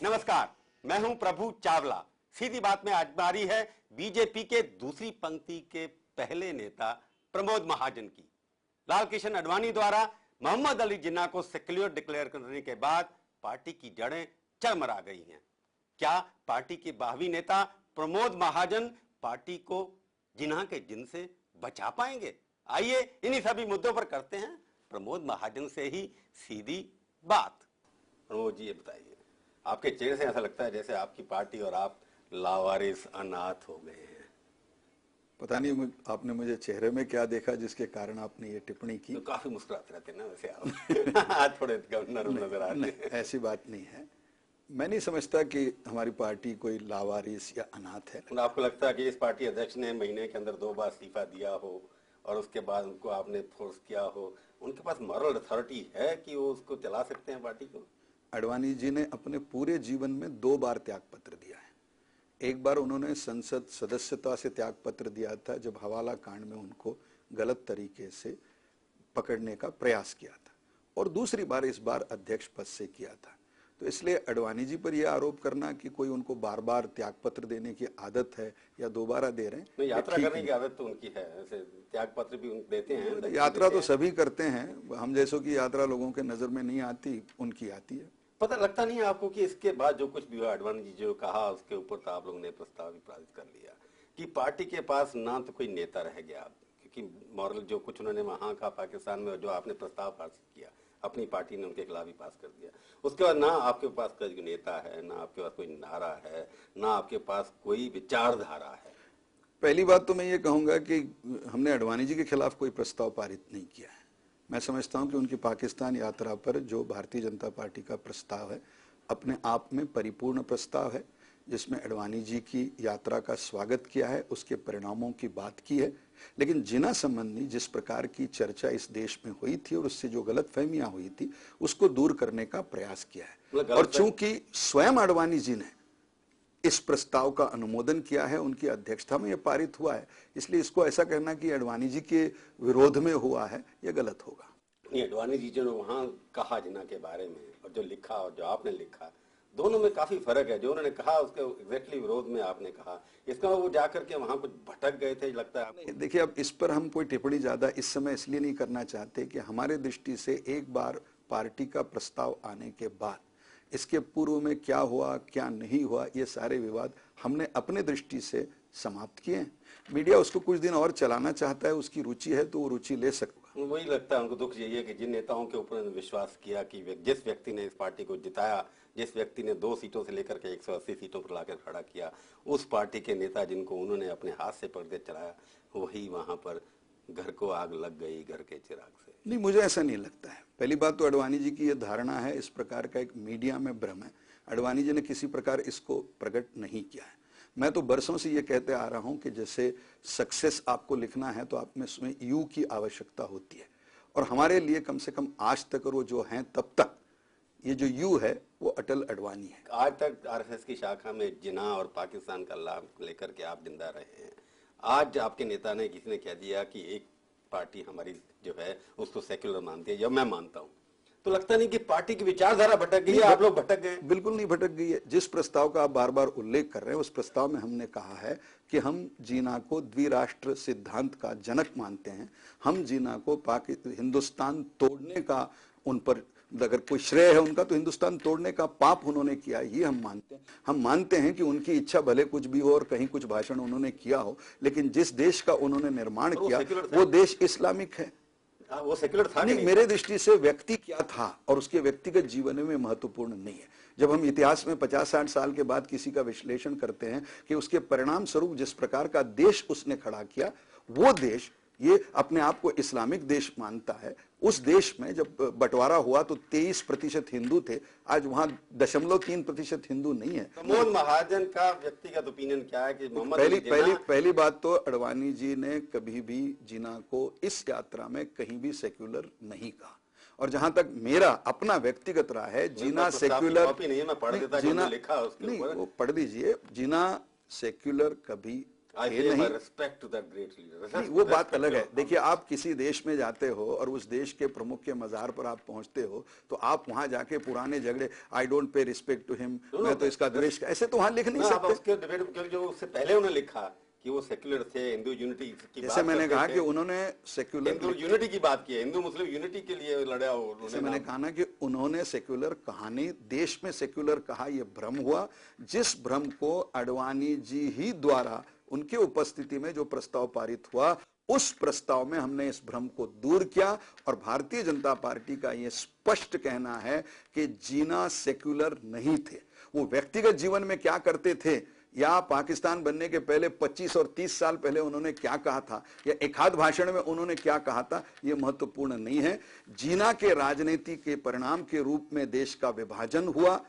नमस्कार, मैं हूं प्रभु चावला। सीधी बात में आज बारी है बीजेपी के दूसरी पंक्ति के पहले नेता प्रमोद महाजन की। लाल कृष्ण आडवाणी द्वारा मोहम्मद अली जिन्ना को सेक्युलर डिक्लेयर करने के बाद पार्टी की जड़ें चरमरा गई हैं। क्या पार्टी के बागी नेता प्रमोद महाजन पार्टी को जिन्ना के जिन से बचा पाएंगे? आइए इन्हीं सभी मुद्दों पर करते हैं प्रमोद महाजन से ही सीधी बात। प्रमोद जी, ये बताइए, आपके चेहरे से ऐसा लगता है जैसे आपकी पार्टी और आप लावारिस अनाथ हो गए हैं। पता नहीं आपने मुझे चेहरे में क्या देखा जिसके कारण आपने ये टिप्पणी की। तो काफी मुस्कुराते रहते हैं ना वैसे आप। आज थोड़े नरम नजर आते हैं। ऐसी बात नहीं है। मैं नहीं समझता कि हमारी पार्टी कोई लावारिस या अनाथ है। आपको लगता है कि इस पार्टी अध्यक्ष ने महीने के अंदर 2 बार इस्तीफा दिया हो और उसके बाद उनको आपने फोर्स किया हो, उनके पास मॉरल अथॉरिटी है कि वो उसको चला सकते हैं पार्टी को? आडवाणी जी ने अपने पूरे जीवन में 2 बार त्यागपत्र दिया है। एक बार उन्होंने संसद सदस्यता से त्यागपत्र दिया था जब हवाला कांड में उनको गलत तरीके से पकड़ने का प्रयास किया था, और दूसरी बार इस बार अध्यक्ष पद से किया था। तो इसलिए आडवाणी जी पर यह आरोप करना कि कोई उनको बार बार त्यागपत्र देने की आदत है या दोबारा दे रहे हैं, यात्रा करने की आदत तो उनकी है, ऐसे त्यागपत्र भी देते हैं। यात्रा तो सभी करते हैं, हम जैसों की यात्रा लोगों के नजर में नहीं आती, उनकी आती है। पता लगता नहीं है आपको कि इसके बाद जो कुछ भी हुआ, आडवाणी जी जो कहा उसके ऊपर तो आप लोगों ने प्रस्ताव भी पारित कर लिया कि पार्टी के पास ना तो कोई नेता रह गया, क्योंकि मॉरल जो कुछ उन्होंने वहां का पाकिस्तान में जो आपने प्रस्ताव पारित किया, अपनी पार्टी ने उनके खिलाफ ही पास कर दिया। उसके बाद ना आपके पास कोई नेता है, ना आपके पास कोई नारा है, ना आपके पास कोई विचारधारा है। पहली बात तो मैं ये कहूंगा कि हमने आडवाणी जी के खिलाफ कोई प्रस्ताव पारित नहीं किया है। मैं समझता हूं कि उनकी पाकिस्तान यात्रा पर जो भारतीय जनता पार्टी का प्रस्ताव है अपने आप में परिपूर्ण प्रस्ताव है, जिसमें आडवाणी जी की यात्रा का स्वागत किया है, उसके परिणामों की बात की है। लेकिन जिन्ना संबंधी जिस प्रकार की चर्चा इस देश में हुई थी और उससे जो गलतफहमियां हुई थी उसको दूर करने का प्रयास किया है। और चूंकि स्वयं आडवाणी जी ने इस प्रस्ताव का अनुमोदन किया है, उनकी अध्यक्षता में यह पारित हुआ है, इसलिए इसको ऐसा कहना कि आडवाणी जी के विरोध में हुआ है, यह गलत होगा। आडवाणी जी जो वहां कहा जिन्ना के बारे में और जो लिखा और जो आपने लिखा, दोनों में काफी फर्क है। जो उन्होंने कहा उसके एग्जैक्टली विरोध में आपने कहा, इसका वो जाकर के वहां कुछ भटक गए थे लगता है। देखिए, अब इस पर हम कोई टिप्पणी ज्यादा इस समय इसलिए नहीं करना चाहते कि हमारे दृष्टि से एक बार पार्टी का प्रस्ताव आने के बाद इसके पूर्व में क्या हुआ क्या नहीं हुआ, ये सारे विवाद हमने अपने दृष्टि से समाप्त किए हैं। मीडिया उसको कुछ दिन और चलाना चाहता है, उसकी रुचि है तो वो रुचि ले सकता है। वही लगता है उनको, दुख यही है कि जिन नेताओं के ऊपर विश्वास किया कि जिस व्यक्ति ने इस पार्टी को जिताया, जिस व्यक्ति ने 2 सीटों से लेकर के 180 सीटों पर लाकर खड़ा किया, उस पार्टी के नेता जिनको उन्होंने अपने हाथ से पर्दे चढ़ाया, वही वहां पर घर को आग लग गई घर के चिराग से। नहीं, मुझे ऐसा नहीं लगता है। पहली बात तो आडवाणी जी की यह धारणा है, इस प्रकार का एक मीडिया में भ्रम है। आडवाणी जी ने किसी प्रकार इसको प्रकट नहीं किया है। मैं तो बरसों से ये कहते आ रहा हूं कि जैसे सक्सेस आपको लिखना है तो आप में उसमें यू की आवश्यकता होती है, और हमारे लिए कम से कम आज तक और वो जो हैं तब तक ये जो यू है वो अटल आडवाणी है। आज तक आरएसएस की शाखा में जिन्ना और पाकिस्तान का लाभ लेकर के आप जिंदा रहे हैं। आज आपके नेता ने किसी ने कह दिया कि एक पार्टी हमारी जो है उसको सेक्युलर मानती है, जब मैं मानता हूं, तो लगता नहीं कि पार्टी की विचारधारा भटक गई है, आप लोग भटक गए? बिल्कुल नहीं भटक गई है। जिस प्रस्ताव का आप बार बार उल्लेख कर रहे हैं उस प्रस्ताव में हमने कहा है कि हम जिन्ना को द्विराष्ट्र सिद्धांत का जनक मानते हैं। हम जिन्ना को हिंदुस्तान तोड़ने का, उन पर अगर कोई श्रेय है उनका, तो हिंदुस्तान तोड़ने का पाप उन्होंने किया, ये हम मानते हैं। हम मानते हैं कि उनकी इच्छा भले कुछ भी हो और कहीं कुछ भाषण उन्होंने किया हो, लेकिन जिस देश का उन्होंने निर्माण किया वो देश इस्लामिक है। वो सेक्युलर था नहीं, मेरे दृष्टि से व्यक्ति क्या था और उसके व्यक्तिगत जीवन में महत्वपूर्ण नहीं है। जब हम इतिहास में 50-60 साल के बाद किसी का विश्लेषण करते हैं कि उसके परिणाम स्वरूप जिस प्रकार का देश उसने खड़ा किया, वो देश ये अपने आप को इस्लामिक देश मानता है। उस देश में जब बंटवारा हुआ तो 23% हिंदू थे, आज वहां 0.3% हिंदू नहीं है। प्रमोद महाजन का व्यक्तिगत ओपिनियन क्या है कि पहली बात तो आडवाणी जी ने कभी भी जिन्ना को इस यात्रा में कहीं भी सेक्युलर नहीं कहा, और जहां तक मेरा अपना व्यक्तिगत रहा है, जिन्ना सेक्युलर नहीं है, मैं पढ़ देता, जिन्ना लिखा उसके नहीं, ऊपर वो पढ़ दीजिए। जिन्ना सेक्युलर कभी ये नहीं, respect to that great leader. नहीं, वो बात अलग है। देखिए, आप किसी देश में जाते हो और उस देश के प्रमुख के मजार पर आप पहुंचते हो तो आप वहां जाके पुराने झगड़े, I don't pay respect to him, मैं तो इसका द्वेष, ऐसे तो वहां लिख नहीं सकते। उसके डिबेट, क्योंकि जो उससे पहले उन्होंने लिखा कि वो सेक्युलर थे, हिंदू यूनिटी की बात, जैसे मैंने कहा कि उन्होंने सेक्युलर हिंदू यूनिटी की बात की है, हिंदू मुस्लिम यूनिटी के लिए लड़ा हो। जैसे मैंने कहा ना कि उन्होंने सेक्युलर कहा नहीं, देश में सेक्युलर कहा, यह भ्रम हुआ, जिस भ्रम को आडवाणी जी ही द्वारा उनके उपस्थिति में जो प्रस्ताव पारित हुआ, उस प्रस्ताव में हमने इस भ्रम को दूर किया। और भारतीय जनता पार्टी का यह स्पष्ट कहना है कि जीना सेक्युलर नहीं थे। वो व्यक्तिगत जीवन में क्या करते थे, या पाकिस्तान बनने के पहले 25 और 30 साल पहले उन्होंने क्या कहा था, या एक आध भाषण में उन्होंने क्या कहा था, यह महत्वपूर्ण नहीं है। जीना के राजनीति के परिणाम के रूप में देश का विभाजन हुआ,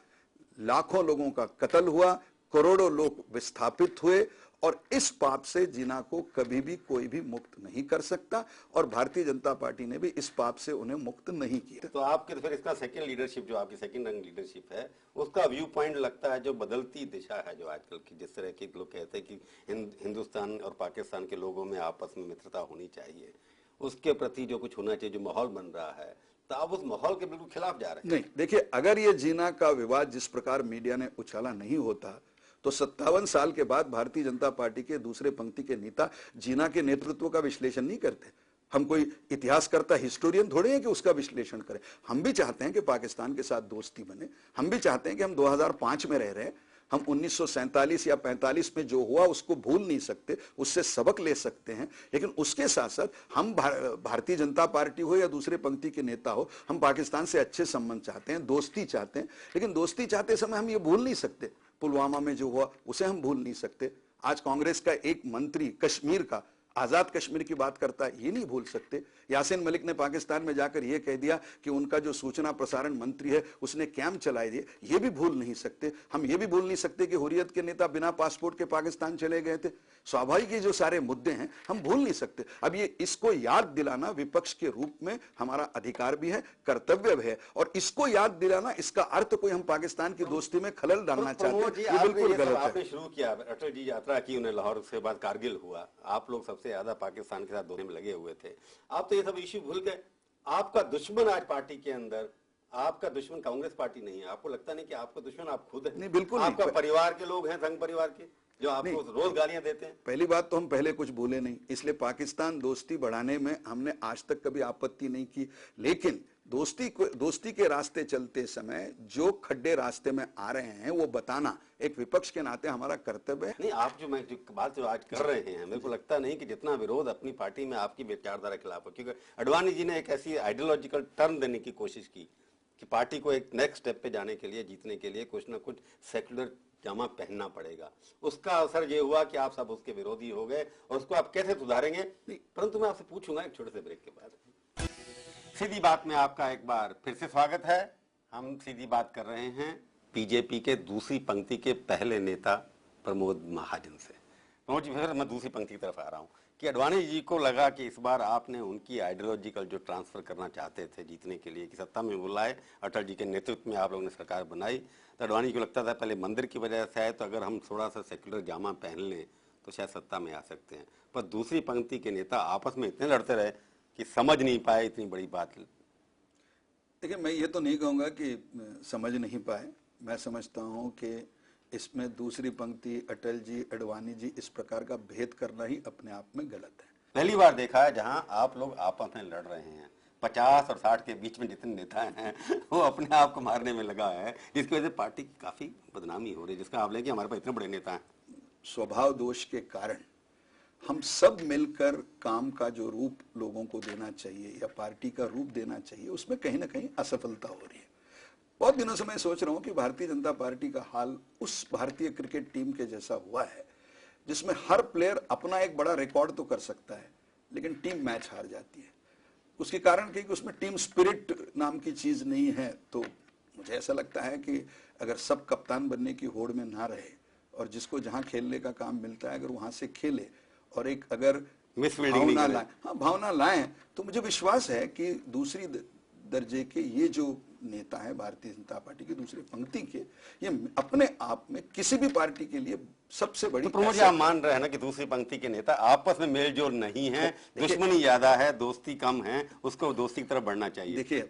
लाखों लोगों का कत्ल हुआ, करोड़ों लोग विस्थापित हुए, और इस पाप से जीना को कभी भी कोई भी मुक्त नहीं कर सकता, और भारतीय जनता पार्टी ने भी इस पाप से उन्हें मुक्त नहीं किया। तो आपके फिर इसका सेकंड लीडरशिप, जो आपकी सेकंड रंग लीडरशिप है, उसका व्यू पॉइंट लगता है जो बदलती दिशा है, जो आजकल की, जिस तरह के लोग कहते हैं कि हिंदुस्तान और पाकिस्तान के लोगों में आपस में मित्रता होनी चाहिए, उसके प्रति जो कुछ होना चाहिए, जो माहौल बन रहा है, तो आप उस माहौल के बिल्कुल खिलाफ जा रहे हैं। नहीं, देखिए, अगर ये जीना का विवाद जिस प्रकार मीडिया ने उछाला नहीं होता तो 57 साल के बाद भारतीय जनता पार्टी के दूसरे पंक्ति के नेता जीना के नेतृत्व का विश्लेषण नहीं करते। हम कोई इतिहासकर्ता, हिस्टोरियन थोड़े हैं कि उसका विश्लेषण करें। हम भी चाहते हैं कि पाकिस्तान के साथ दोस्ती बने, हम भी चाहते हैं कि हम 2005 में रह रहे हैं, हम 1947 या 45 में जो हुआ उसको भूल नहीं सकते, उससे सबक ले सकते हैं। लेकिन उसके साथ साथ हम भारतीय जनता पार्टी हो या दूसरे पंक्ति के नेता हो, हम पाकिस्तान से अच्छे संबंध चाहते हैं, दोस्ती चाहते हैं। लेकिन दोस्ती चाहते समय हम ये भूल नहीं सकते, पुलवामा में जो हुआ उसे हम भूल नहीं सकते। आज कांग्रेस का एक मंत्री कश्मीर का, आजाद कश्मीर की बात करता है, ये नहीं भूल सकते। यासीन मलिक ने पाकिस्तान में जाकर यह कह दिया कि उनका जो सूचना प्रसारण मंत्री है उसने कैंप चलाए दिए, ये भी भूल नहीं सकते। हम ये भी भूल नहीं सकते कि हुर्रियत के नेता बिना पासपोर्ट के पाकिस्तान चले गए थे। स्वाभाविक ये जो सारे मुद्दे हैं हम भूल नहीं सकते। अब ये इसको याद दिलाना विपक्ष के रूप में हमारा अधिकार भी है, कर्तव्य भी है, और इसको याद दिलाना, इसका अर्थ कोई हम पाकिस्तान की दोस्ती में खलल डालना चाहते हैं, ये बिल्कुल गलत है। आपने शुरू किया, अटल जी यात्रा की, उन्हें लाहौर से बाद कारगिल हुआ, आप लोग सबसे ज्यादा पाकिस्तान के साथ दोनों में लगे हुए थे। आप तो ये सब इश्यू भूल गए। आपका दुश्मन आज पार्टी के अंदर, आपका दुश्मन कांग्रेस पार्टी नहीं है। आपको लगता नहीं कि आपका दुश्मन आप खुद है? नहीं, बिल्कुल नहीं। आपका परिवार के लोग हैं, संघ परिवार के, जो आपको रोज गालियां देते हैं। पहली बात तो हम पहले कुछ भूले नहीं, इसलिए पाकिस्तान दोस्ती बढ़ाने में हमने आज तक कभी आपत्ति नहीं की। लेकिन दोस्ती के रास्ते चलते समय जो खड्डे रास्ते में आ रहे हैं वो बताना एक विपक्ष के नाते हमारा कर्तव्य है। नहीं, आप जो बात जो आज कर रहे हैं, मेरे को लगता नहीं कि जितना विरोध अपनी पार्टी में आपकी विचारधारा के खिलाफ हो, क्योंकि अडवाणी जी ने एक ऐसी आइडियोलॉजिकल टर्न देने की कोशिश की कि पार्टी को एक नेक्स्ट स्टेप पे जाने के लिए, जीतने के लिए कुछ ना कुछ सेक्युलर जामा पहनना पड़ेगा। उसका असर ये हुआ कि आप सब उसके विरोधी हो गए, और उसको आप कैसे सुधारेंगे? परंतु मैं आपसे पूछूंगा एक छोटे से ब्रेक के बाद। सीधी बात में आपका एक बार फिर से स्वागत है। हम सीधी बात कर रहे हैं बीजेपी के दूसरी पंक्ति के पहले नेता प्रमोद महाजन से। प्रमोद जी, फिर मैं दूसरी पंक्ति की तरफ आ रहा हूँ कि अडवाणी जी को लगा कि इस बार आपने उनकी आइडियोलॉजिकल जो ट्रांसफर करना चाहते थे जीतने के लिए, कि सत्ता में बुलाए, अटल जी के नेतृत्व में आप लोगों ने सरकार बनाई, तो अडवाणी को लगता था पहले मंदिर की वजह से है, तो अगर हम थोड़ा सा सेक्युलर जामा पहन लें तो शायद सत्ता में आ सकते हैं। पर दूसरी पंक्ति के नेता आपस में इतने लड़ते रहे कि समझ नहीं पाए इतनी बड़ी बात। देखिए, मैं ये तो नहीं कहूँगा कि समझ नहीं पाए। मैं समझता हूँ कि इसमें दूसरी पंक्ति, अटल जी, अडवाणी जी, इस प्रकार का भेद करना ही अपने आप में गलत है। पहली बार देखा है जहां आप लोग आपस में लड़ रहे हैं। 50 और 60 के बीच में जितने नेता हैं वो अपने आप को मारने में लगा है, जिसकी वजह से पार्टी की काफी बदनामी हो रही है, जिसका आप लेंगे हमारे पास इतने बड़े नेता हैं। स्वभाव दोष के कारण हम सब मिलकर काम का जो रूप लोगों को देना चाहिए या पार्टी का रूप देना चाहिए, उसमें कहीं ना कहीं असफलता हो रही है। बहुत दिनों से मैं सोच रहा हूं कि भारतीय जनता पार्टी का हाल उस भारतीय क्रिकेट टीम के जैसा हुआ है जिसमें हर प्लेयर अपना एक बड़ा रिकॉर्ड तो कर सकता है लेकिन टीम मैच हार जाती है। उसके कारण कि उसमें टीम स्पिरिट नाम की चीज नहीं है। तो मुझे ऐसा लगता है कि अगर सब कप्तान बनने की होड़ में ना रहे और जिसको जहां खेलने का काम मिलता है अगर वहां से खेले और एक अगर भावना लाए, तो मुझे विश्वास है कि दूसरी दर्जे के ये जो नेता है भारतीय जनता पार्टी की दूसरी पंक्ति के, ये अपने आप में किसी भी पार्टी के लिए सबसे बड़ी। तो प्रमोद जी, आप मान रहे हैं ना कि दूसरी पंक्ति के नेता आपस में मेल जोल नहीं है, दुश्मनी ज्यादा है, दोस्ती कम है, उसको दोस्ती की तरफ बढ़ना चाहिए। देखिए,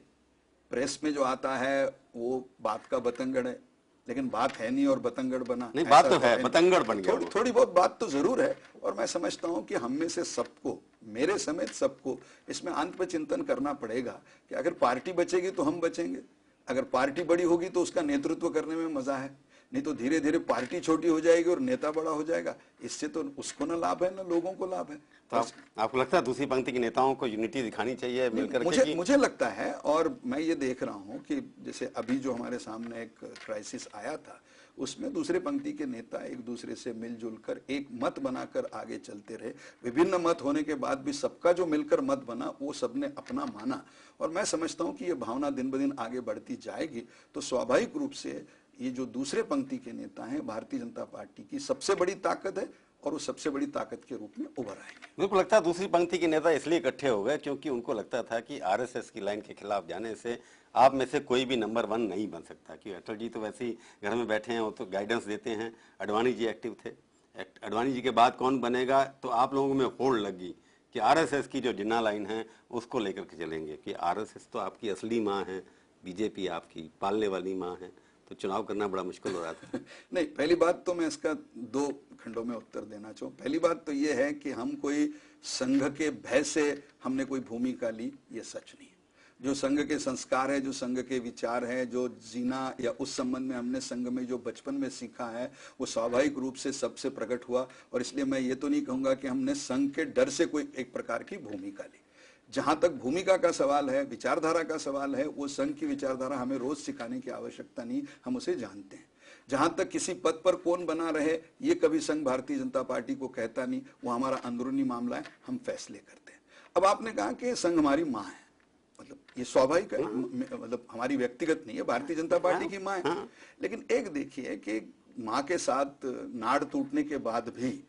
प्रेस में जो आता है वो बात का बतंगड़ है, लेकिन बात है नहीं और बतंगड़ बना। नहीं, बात तो है, बतंगड़ बन गया। थोड़ी बहुत बात तो जरूर है, और मैं समझता हूं कि हम में से सबको, मेरे समेत सबको, इसमें अंत पर चिंतन करना पड़ेगा कि अगर पार्टी बचेगी तो हम बचेंगे, अगर पार्टी बड़ी होगी तो उसका नेतृत्व करने में मजा है, नहीं तो धीरे धीरे पार्टी छोटी हो जाएगी और नेता बड़ा हो जाएगा, इससे तो उसको ना लाभ है ना लोगों को लाभ है। तो आपको लगता है दूसरी पंक्ति के नेताओं को यूनिटी दिखानी चाहिए मिलकर के? मुझे लगता है, और मैं ये देख रहा हूं कि जैसे अभी जो हमारे सामने एक क्राइसिस आया था, उसमें दूसरे पंक्ति के नेता एक दूसरे से मिलजुल कर एक मत बनाकर आगे चलते रहे। विभिन्न मत होने के बाद भी सबका जो मिलकर मत बना वो सबने अपना माना, और मैं समझता हूं कि ये भावना दिन ब दिन आगे बढ़ती जाएगी, तो स्वाभाविक रूप से ये जो दूसरे पंक्ति के नेता हैं भारतीय जनता पार्टी की सबसे बड़ी ताकत है, और वो सबसे बड़ी ताकत के रूप में उभर आएंगे। मेरे को लगता है दूसरी पंक्ति के नेता इसलिए इकट्ठे हो गए क्योंकि उनको लगता था कि आरएसएस की लाइन के खिलाफ जाने से आप में से कोई भी नंबर 1 नहीं बन सकता, क्योंकि अटल जी तो वैसे ही घर में बैठे हैं, वो तो गाइडेंस देते हैं, अडवाणी जी एक्टिव थे, अडवाणी जी के बाद कौन बनेगा, तो आप लोगों में होड़ लगी कि आरएसएस की जो जिन्ना लाइन है उसको लेकर के चलेंगे, कि आरएसएस तो आपकी असली माँ है, बीजेपी आपकी पालने वाली माँ है, तो चुनाव करना बड़ा मुश्किल हो रहा था। नहीं, पहली बात तो मैं इसका 2 खंडों में उत्तर देना चाहूँ। पहली बात तो ये है कि हम कोई संघ के भय से हमने कोई भूमिका ली, ये सच नहीं है। जो संघ के संस्कार है, जो संघ के विचार है, जो जीना या उस संबंध में हमने संघ में जो बचपन में सीखा है, वो स्वाभाविक रूप से सबसे प्रकट हुआ, और इसलिए मैं ये तो नहीं कहूंगा कि हमने संघ के डर से कोई एक प्रकार की भूमिका ली। जहां तक भूमिका का सवाल है, विचारधारा का सवाल है, वो संघ की विचारधारा हमें रोज सिखाने की आवश्यकता नहीं, हम उसे जानते हैं। जहां तक किसी पद पर कौन बना रहे, ये कभी संघ भारतीय जनता पार्टी को कहता नहीं, वो हमारा अंदरूनी मामला है, हम फैसले करते हैं। अब आपने कहा कि संघ हमारी माँ है, मतलब ये स्वाभाविक है, मतलब हमारी व्यक्तिगत नहीं है, भारतीय जनता पार्टी की माँ है। लेकिन एक देखिए कि माँ के साथ नाड़ टूटने के बाद भी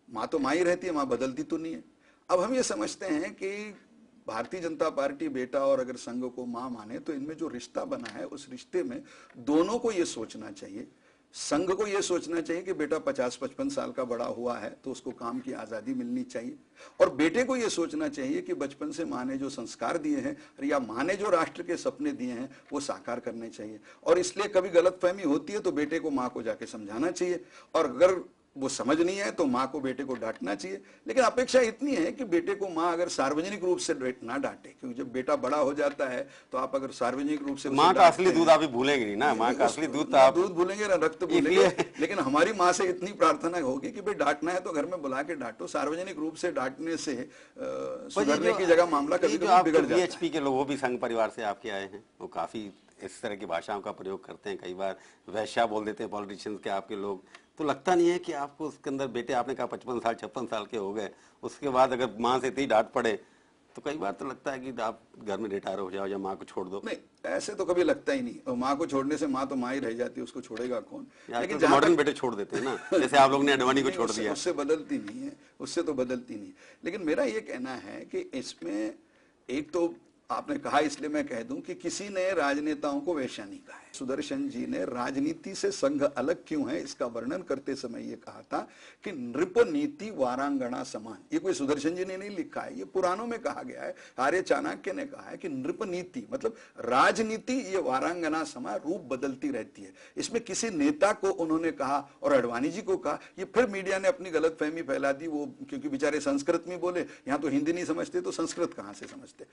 माँ तो माँ ही रहती है, माँ बदलती तो नहीं है। अब हम ये समझते हैं कि भारतीय जनता पार्टी बेटा और अगर संघ को मां माने, तो इनमें जो रिश्ता बना है उस रिश्ते में दोनों को ये सोचना चाहिए। संघ को ये सोचना चाहिए कि बेटा 50-55 साल का बड़ा हुआ है तो उसको काम की आजादी मिलनी चाहिए, और बेटे को ये सोचना चाहिए कि बचपन से मां ने जो संस्कार दिए हैं या मां ने जो राष्ट्र के सपने दिए हैं वो साकार करने चाहिए। और इसलिए कभी गलतफहमी होती है तो बेटे को मां को जाके समझाना चाहिए, और अगर वो समझ नहीं है तो माँ को बेटे को डांटना चाहिए। लेकिन अपेक्षा इतनी है कि बेटे को माँ अगर सार्वजनिक रूप से ना डांटे, क्योंकि जब बेटा बड़ा हो जाता है तो आप अगर सार्वजनिक रूप से माँ का असली दूध आप भूलेंगे नहीं ना, माँ का असली दूध तो आप दूध भूलेंगे ना रक्त भूलेंगे। लेकिन हमारी माँ से इतनी प्रार्थना होगी कि भाई डांटना है तो घर में बुला के डांटो, सार्वजनिक रूप से डांटने से सुधरने की जगह मामला कभी कभी बिगड़ जाता है। बीएचपी के लोग वो भी संघ परिवार से आपके आए हैं, वो काफी इस तरह की भाषाओं का प्रयोग करते हैं, कई बार वैश्या बोल देते हैं पॉलिटिशियंस के आपके लोग, तो लगता नहीं है कि आपको उसके अंदर बेटे, आपने कहा 55 साल 56 साल के हो गए, उसके बाद अगर माँ से इतनी डांट पड़े तो कई बार तो लगता है कि आप घर में रिटायर हो जाओ या माँ को छोड़ दो। नहीं, ऐसे तो कभी लगता ही नहीं, और माँ को छोड़ने से माँ तो माँ ही रह जाती है, उसको छोड़ेगा कौन। लेकिन तो मॉडर्न बेटे छोड़ देते हैं ना, जैसे आप लोग ने अडवाणी को छोड़ दिया। उससे बदलती नहीं है, उससे तो बदलती नहीं। लेकिन मेरा ये कहना है कि इसमें एक तो आपने कहा, इसलिए मैं कह दूं कि किसी ने राजनेताओं को वैश्या नहीं कहा है। सुदर्शन जी ने राजनीति से संघ अलग क्यों है इसका वर्णन करते समय ये कहा था कि नृप नीति वारांगना समान। ये कोई सुदर्शन जी ने नहीं लिखा है, ये पुराणों में कहा गया है। आर्य चाणक्य ने कहा है कि नृप नीति मतलब राजनीति ये वारांगना समान रूप बदलती रहती है। इसमें किसी नेता को उन्होंने कहा और अडवाणी जी को कहा, ये फिर मीडिया ने अपनी गलतफहमी फैला दी, वो क्योंकि बेचारे संस्कृत में बोले, यहाँ तो हिंदी नहीं समझते तो संस्कृत कहाँ से समझते।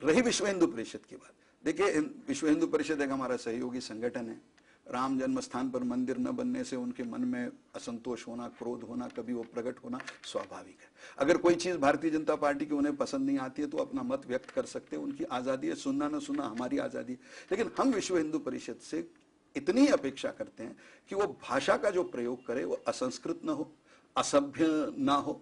रही विश्व हिंदू परिषद की बात, देखिए विश्व हिंदू परिषद एक हमारा सहयोगी संगठन है। राम जन्म स्थान पर मंदिर न बनने से उनके मन में असंतोष होना, क्रोध होना, कभी वो प्रकट होना स्वाभाविक है। अगर कोई चीज भारतीय जनता पार्टी की उन्हें पसंद नहीं आती है तो अपना मत व्यक्त कर सकते हैं, उनकी आजादी है, सुनना न सुनना हमारी आजादी है। लेकिन हम विश्व हिंदू परिषद से इतनी ही अपेक्षा करते हैं कि वो भाषा का जो प्रयोग करे वो असंस्कृत न हो, असभ्य ना हो,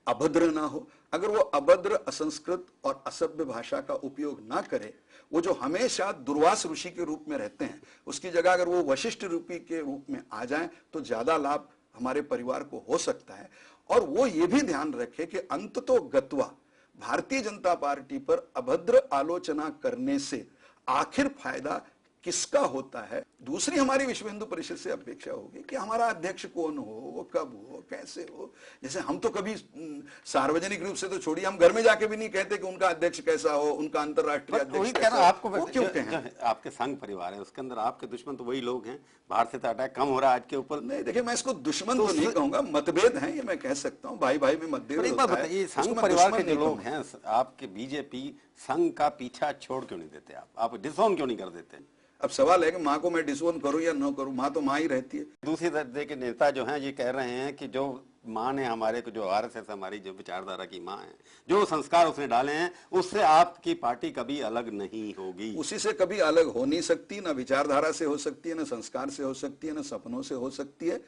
अभद्र ना हो। अगर वो अभद्र, असंस्कृत और असभ्य भाषा का उपयोग ना करे, वो जो हमेशा दुर्वास ऋषि के रूप में रहते हैं उसकी जगह अगर वो वशिष्ठ रूपी के रूप में आ जाएं तो ज्यादा लाभ हमारे परिवार को हो सकता है। और वो ये भी ध्यान रखे कि अंततो गत्वा भारतीय जनता पार्टी पर अभद्र आलोचना करने से आखिर फायदा किसका होता है। दूसरी हमारी विश्व हिंदू परिषद से अपेक्षा होगी कि हमारा अध्यक्ष कौन हो, वो कब हो, कैसे हो। जैसे हम तो कभी सार्वजनिक रूप से तो छोड़िए, हम घर में जाके भी नहीं कहते कि उनका अध्यक्ष कैसा हो, उनका अंतर्राष्ट्रीय अध्यक्ष कैसा हो। आपको वो क्यों कहें? आपके संघ परिवार है, उसके अंदर आपके दुश्मन तो वही लोग हैं। बाहर से तो अटैक कम हो रहा है आज के ऊपर। नहीं देखिए, मैं इसको दुश्मन तो नहीं कहूंगा, मतभेद है, ये मैं कह सकता हूँ, भाई भाई में मतभेद होता है। ये संघ परिवार के जो लोग हैं, आपके बीजेपी संघ का पीछा छोड़ क्यों नहीं देते? आप डिसोन क्यों नहीं कर देते? अब सवाल है कि माँ को मैं डिसोन करूं या न करूं, माँ तो माँ ही रहती है। दूसरी दर्जे के नेता जो हैं ये कह रहे हैं कि जो माँ ने हमारे को, जो आरएसएस हमारी जो विचारधारा की माँ है, जो संस्कार उसने डाले हैं, उससे आपकी पार्टी कभी अलग नहीं होगी। उसी से कभी अलग हो नहीं सकती, ना विचारधारा से हो सकती है, ना संस्कार से हो सकती है, ना सपनों से हो सकती है।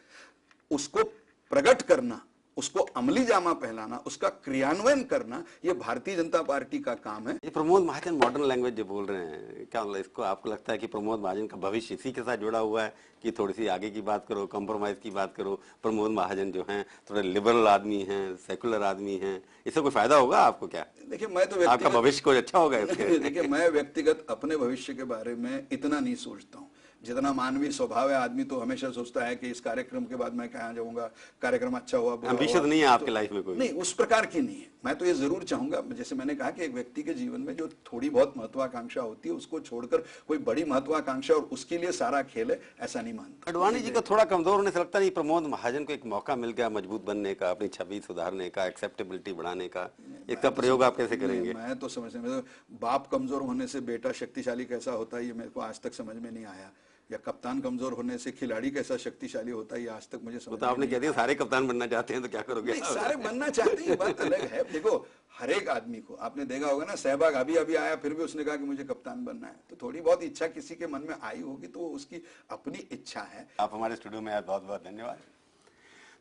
उसको प्रकट करना, उसको अमली जामा पहनाना, उसका क्रियान्वयन करना, ये भारतीय जनता पार्टी का काम है। ये प्रमोद महाजन मॉडर्न लैंग्वेज जो बोल रहे हैं, क्या मतलब इसको आपको लगता है कि प्रमोद महाजन का भविष्य इसी के साथ जुड़ा हुआ है कि थोड़ी सी आगे की बात करो, कॉम्प्रोमाइज की बात करो? प्रमोद महाजन जो हैं थोड़े लिबरल आदमी हैं, सेकुलर आदमी हैं, इससे कोई फायदा होगा आपको क्या? देखिए, मैं तो आपका भविष्य कोई अच्छा होगा इससे? देखिए, मैं व्यक्तिगत अपने भविष्य के बारे में इतना नहीं सोचता हूँ जितना मानवीय स्वभाव है। आदमी तो हमेशा सोचता है कि इस कार्यक्रम के बाद मैं कहाँ जाऊंगा, कार्यक्रम अच्छा हुआ, बुरा एम्बिशन हुआ। नहीं है आपके लाइफ में कोई? नहीं, उस प्रकार की नहीं है। मैं तो ये जरूर चाहूंगा, जैसे मैंने कहा कि एक व्यक्ति के जीवन में जो थोड़ी बहुत महत्वाकांक्षा होती है, उसको छोड़कर कोई बड़ी महत्वाकांक्षा और उसके लिए सारा खेल है, ऐसा नहीं मानता। अडवाणी जी का थोड़ा कमजोर होने से लगता नहीं प्रमोद महाजन को एक मौका मिल गया मजबूत बनने का, अपनी छवि सुधारने का, एक्सेप्टेबिलिटी बढ़ाने का? इसका प्रयोग आप कैसे करेंगे? मैं तो समझ नहीं, बाप कमजोर होने से बेटा शक्तिशाली कैसा होता है, ये मेरे को आज तक समझ में नहीं आया। या कप्तान कमजोर होने से खिलाड़ी कैसा शक्तिशाली होता है, ये आज तक मुझे समझ तो आपने कह दिया सारे कप्तान बनना चाहते हैं, तो क्या करोगे? सारे बनना चाहते हैं, बात अलग है। देखो, हर एक आदमी को आपने देखा होगा ना, सहवाग अभी अभी आया, फिर भी उसने कहा कि मुझे कप्तान बनना है। तो थोड़ी बहुत इच्छा किसी के मन में आई होगी तो उसकी अपनी इच्छा है। आप हमारे स्टूडियो में आए, बहुत बहुत धन्यवाद।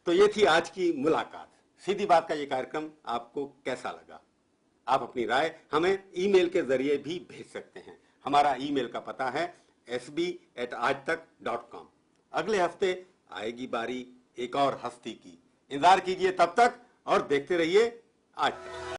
तो ये थी आज की मुलाकात। सीधी बात का ये कार्यक्रम आपको कैसा लगा? आप अपनी राय हमें ईमेल के जरिए भी भेज सकते हैं। हमारा ईमेल का पता है sb@aajtak.com। अगले हफ्ते आएगी बारी एक और हस्ती की। इंतजार कीजिए तब तक और देखते रहिए आज तक।